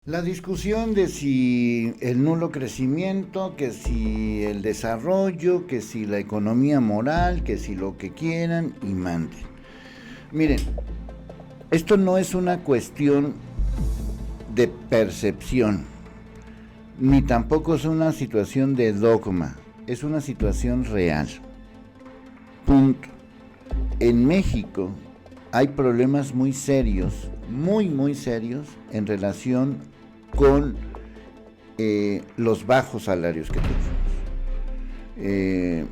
La discusión de si el nulo crecimiento, que si el desarrollo, que si la economía moral, que si lo que quieran y manden. Miren, esto no es una cuestión de percepción, ni tampoco es una situación de dogma, es una situación real. Punto. En México hay problemas muy serios, muy serios, en relación con los bajos salarios que tenemos.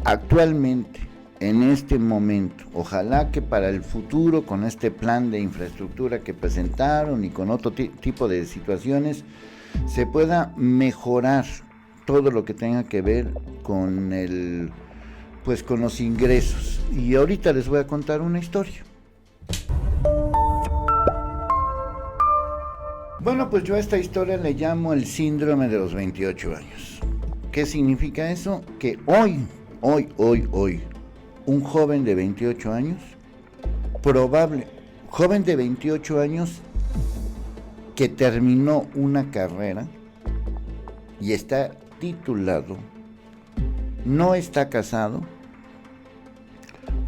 Actualmente, en este momento, ojalá que para el futuro, con este plan de infraestructura que presentaron y con otro tipo de situaciones, se pueda mejorar todo lo que tenga que ver con con los ingresos. Y ahorita les voy a contar una historia. Bueno, pues yo a esta historia le llamo el síndrome de los 28 años. ¿Qué significa eso? Que hoy, un joven de 28 años, joven de 28 años que terminó una carrera y está titulado, no está casado,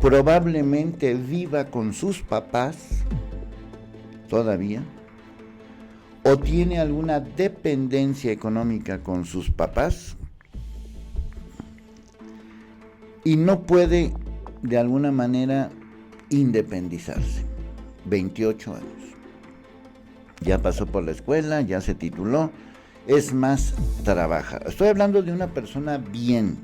probablemente viva con sus papás todavía, o tiene alguna dependencia económica con sus papás y no puede de alguna manera independizarse. 28 años. Ya pasó por la escuela, ya se tituló, es más, trabaja. Estoy hablando de una persona bien,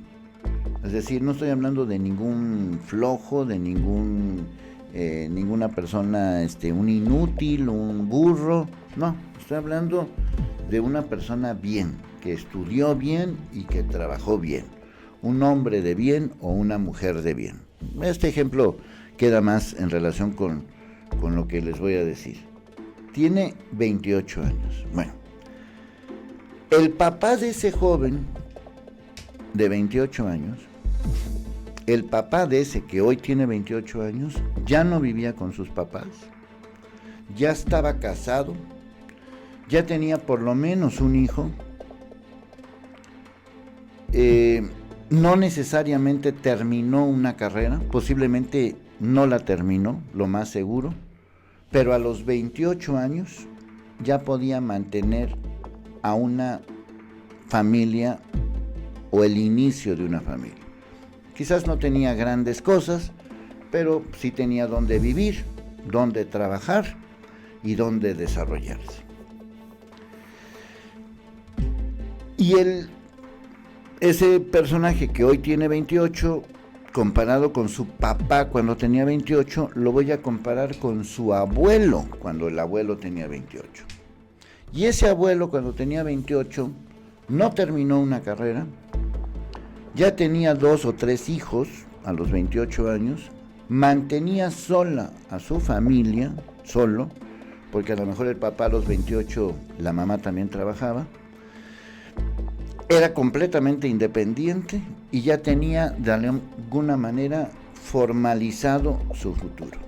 es decir, no estoy hablando de ningún flojo, de ninguna persona, un inútil, un burro, no, estoy hablando de una persona bien, que estudió bien y que trabajó bien, un hombre de bien o una mujer de bien. Este ejemplo queda más en relación con lo que les voy a decir. Tiene 28 años. Bueno, el papá de ese joven de 28 años, el papá de ese que hoy tiene 28 años, ya no vivía con sus papás, ya estaba casado, ya tenía por lo menos un hijo, no necesariamente terminó una carrera, posiblemente no la terminó, lo más seguro, pero a los 28 años ya podía mantener a una familia o el inicio de una familia. Quizás no tenía grandes cosas, pero sí tenía dónde vivir, dónde trabajar y dónde desarrollarse. Y ese personaje que hoy tiene 28, comparado con su papá cuando tenía 28, lo voy a comparar con su abuelo cuando el abuelo tenía 28. Y ese abuelo cuando tenía 28 no terminó una carrera, ya tenía 2 o 3 hijos a los 28 años, mantenía sola a su familia, solo, porque a lo mejor el papá a los 28, la mamá también trabajaba, era completamente independiente y ya tenía de alguna manera formalizado su futuro.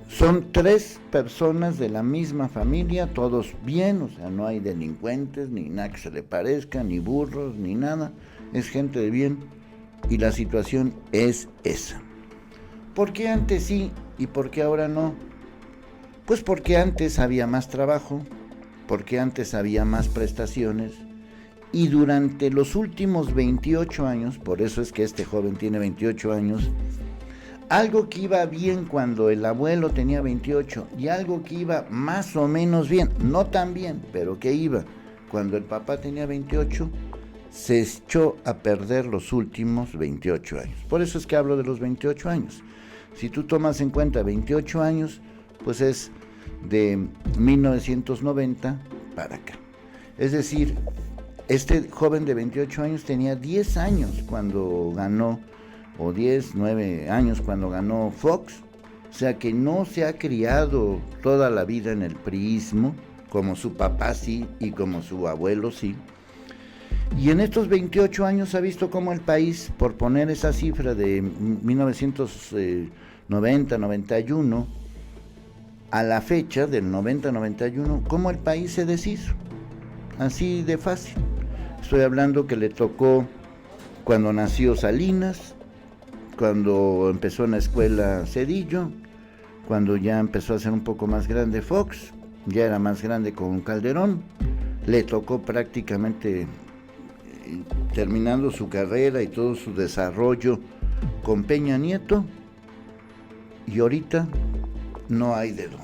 Son 3 personas de la misma familia, todos bien, o sea, no hay delincuentes, ni nada que se le parezca, ni burros, ni nada, es gente de bien y la situación es esa. ¿Por qué antes sí y por qué ahora no? Pues porque antes había más trabajo, porque antes había más prestaciones y durante los últimos 28 años, por eso es que este joven tiene 28 años, algo que iba bien cuando el abuelo tenía 28 y algo que iba más o menos bien, no tan bien, pero que iba cuando el papá tenía 28, se echó a perder los últimos 28 años. Por eso es que hablo de los 28 años. Si tú tomas en cuenta 28 años, pues es de 1990 para acá. Es decir, este joven de 28 años tenía 10 años cuando ganó, o 9 años cuando ganó Fox, o sea que no se ha criado toda la vida en el priismo, como su papá sí y como su abuelo sí. Y en estos 28 años ha visto cómo el país, por poner esa cifra de 1990, 91, a la fecha del 90-91, cómo el país se deshizo, así de fácil. Estoy hablando que le tocó cuando nació Salinas, cuando empezó en la escuela Zedillo, cuando ya empezó a ser un poco más grande Fox, ya era más grande con Calderón, le tocó prácticamente terminando su carrera y todo su desarrollo con Peña Nieto, y ahorita no hay de dónde.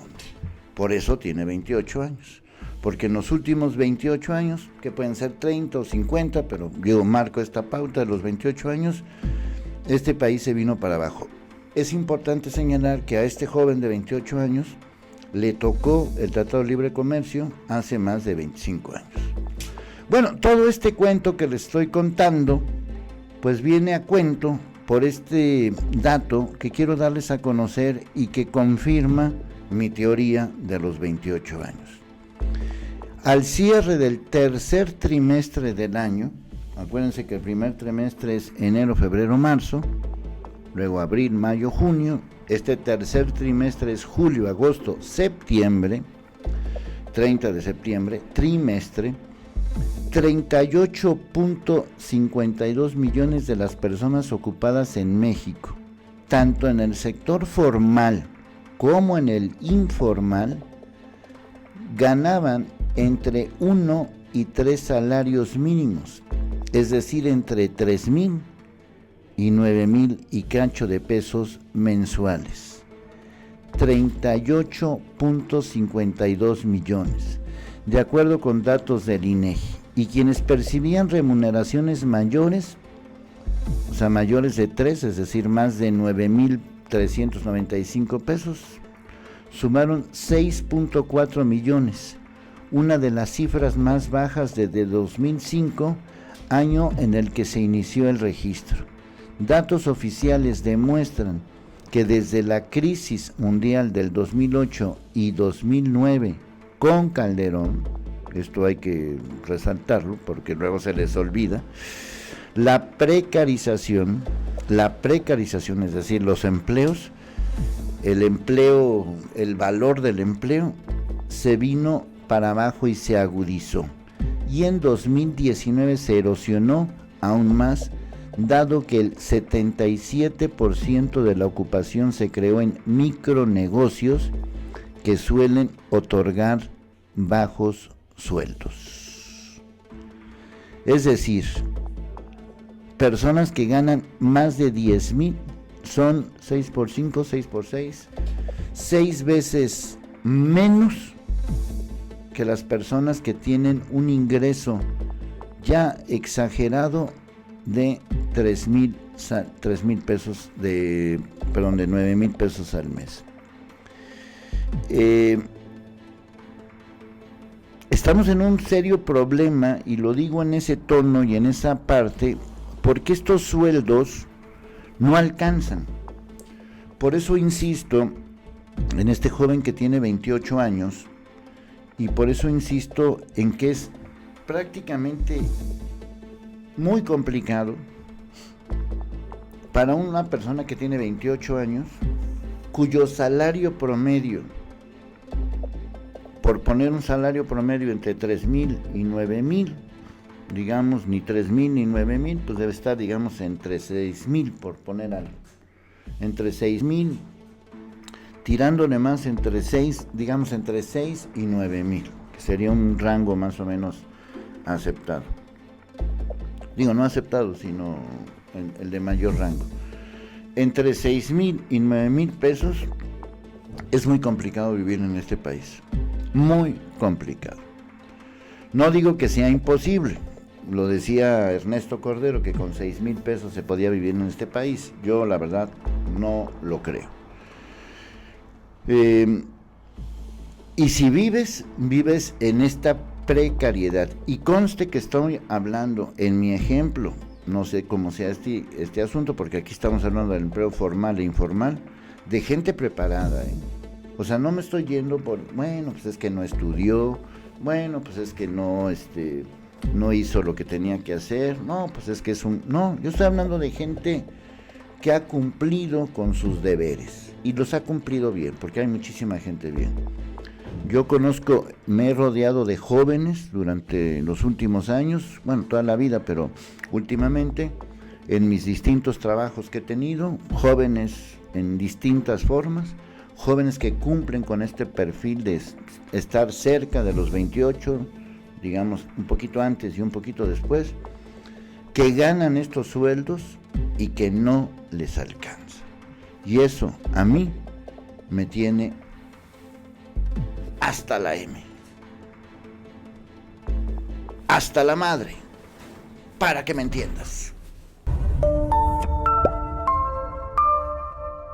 Por eso tiene 28 años, porque en los últimos 28 años, que pueden ser 30 o 50, pero yo marco esta pauta de los 28 años, este país se vino para abajo. Es importante señalar que a este joven de 28 años le tocó el Tratado de Libre Comercio hace más de 25 años. Bueno, todo este cuento que les estoy contando, pues viene a cuento por este dato que quiero darles a conocer y que confirma mi teoría de los 28 años. Al cierre del tercer trimestre del año, acuérdense que el primer trimestre es enero, febrero, marzo, luego abril, mayo, junio, este tercer trimestre es julio, agosto, septiembre, 30 de septiembre, trimestre, 38.52 millones de las personas ocupadas en México, tanto en el sector formal como en el informal, ganaban entre 1 y 3 salarios mínimos, es decir, entre 3,000 y 9,000 y cacho de pesos mensuales. 38.52 millones, de acuerdo con datos del INEGI. Y quienes percibían remuneraciones mayores, o sea, mayores de 3, es decir, más de 9,395 pesos, sumaron 6.4 millones, una de las cifras más bajas desde 2005, año en el que se inició el registro. Datos oficiales demuestran que desde la crisis mundial del 2008 y 2009 con Calderón, esto hay que resaltarlo porque luego se les olvida, la precarización, es decir, los empleos, el valor del empleo se vino para abajo y se agudizó. Y en 2019 se erosionó aún más, dado que el 77% de la ocupación se creó en micronegocios que suelen otorgar bajos sueldos. Es decir, personas que ganan más de 10,000, son 6 por 5, 6 por 6, 6 veces menos que las personas que tienen un ingreso ya exagerado de 3,000 pesos, de 9,000 pesos al mes. Estamos en un serio problema, y lo digo en ese tono y en esa parte, porque estos sueldos no alcanzan. Por eso insisto en este joven que tiene 28 años, y por eso insisto en que es prácticamente muy complicado para una persona que tiene 28 años, cuyo salario promedio, por poner un salario promedio entre 3,000 y 9,000, digamos, ni 3,000 ni 9,000, pues debe estar, digamos, entre 6,000, por poner algo, entre 6,000, tirándole más entre 6, digamos, entre 6 y 9,000, que sería un rango más o menos aceptado. Digo, no aceptado, sino el de mayor rango. Entre 6,000 y 9,000 pesos es muy complicado vivir en este país. Muy complicado. No digo que sea imposible. Lo decía Ernesto Cordero, que con 6,000 pesos se podía vivir en este país. Yo, la verdad, no lo creo. Y si vives en esta precariedad. Y conste que estoy hablando en mi ejemplo, no sé cómo sea este asunto, porque aquí estamos hablando del empleo formal e informal, de gente preparada, O sea, no me estoy yendo por, bueno, pues es que no estudió, bueno, pues es que no hizo lo que tenía que hacer, no, pues es que no, yo estoy hablando de gente que ha cumplido con sus deberes. y los ha cumplido bien, porque hay muchísima gente bien. Yo conozco, me he rodeado de jóvenes durante los últimos años, bueno, toda la vida, pero últimamente, en mis distintos trabajos que he tenido, jóvenes en distintas formas, jóvenes que cumplen con este perfil de estar cerca de los 28, digamos, un poquito antes y un poquito después, que ganan estos sueldos y que no les alcanza. Y eso a mí me tiene hasta la M, hasta la madre, para que me entiendas.